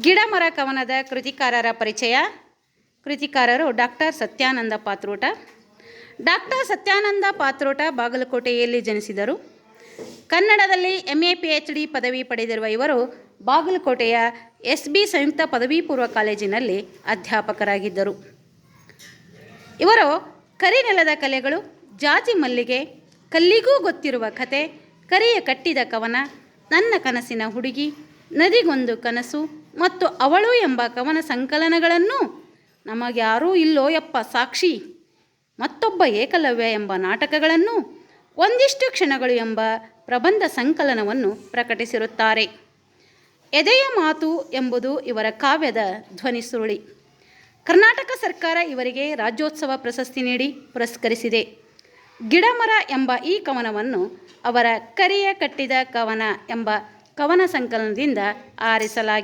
ಗಿಡ ಮರ ಕವನದ ಕೃತಿಕಾರರ ಪರಿಚಯ. ಕೃತಿಕಾರರು ಡಾಕ್ಟರ್ ಸತ್ಯಾನಂದ ಪಾತ್ರೋಟ. ಡಾಕ್ಟರ್ ಸತ್ಯಾನಂದ ಪಾತ್ರೋಟ ಬಾಗಲಕೋಟೆಯಲ್ಲಿ ಜನಿಸಿದರು. ಕನ್ನಡದಲ್ಲಿ MA PhD ಪದವಿ ಪಡೆದಿರುವ ಇವರು ಬಾಗಲಕೋಟೆಯ SB ಸಂಯುಕ್ತ ಪದವಿ ಪೂರ್ವ ಕಾಲೇಜಿನಲ್ಲಿ ಅಧ್ಯಾಪಕರಾಗಿದ್ದರು. ಇವರು ಕರಿನೆಲದ ಕಲೆಗಳು, ಜಾಜಿ ಮಲ್ಲಿಗೆ, ಕಲ್ಲಿಗೂ ಗೊತ್ತಿರುವ ಕತೆ, ಕರಿಯ ಕಟ್ಟಿದ ಕವನ, ನನ್ನ ಕನಸಿನ ಹುಡುಗಿ, ನದಿಗೊಂದು ಕನಸು ಮತ್ತು ಅವಳು ಎಂಬ ಕವನ ಸಂಕಲನಗಳನ್ನು, ನಮಗ್ಯಾರೂ ಇಲ್ಲೋ ಯಪ್ಪ ಸಾಕ್ಷಿ, ಮತ್ತೊಬ್ಬ ಏಕಲವ್ಯ ಎಂಬ ನಾಟಕಗಳನ್ನು, ಒಂದಿಷ್ಟು ಕ್ಷಣಗಳು ಎಂಬ ಪ್ರಬಂಧ ಸಂಕಲನವನ್ನು ಪ್ರಕಟಿಸಿರುತ್ತಾರೆ. ಎದೆಯ ಮಾತು ಎಂಬುದು ಇವರ ಕಾವ್ಯದ ಧ್ವನಿಸುರುಳಿ. ಕರ್ನಾಟಕ ಸರ್ಕಾರ ಇವರಿಗೆ ರಾಜ್ಯೋತ್ಸವ ಪ್ರಶಸ್ತಿ ನೀಡಿ ಪುರಸ್ಕರಿಸಿದೆ. ಗಿಡಮರ ಎಂಬ ಈ ಕವನವನ್ನು ಅವರ ಕರಿಯ ಕಟ್ಟಿದ ಕವನ ಎಂಬ ಕವನ ಸಂಕಲನದಿಂದ ಆರಿಸಲಾಗಿದೆ.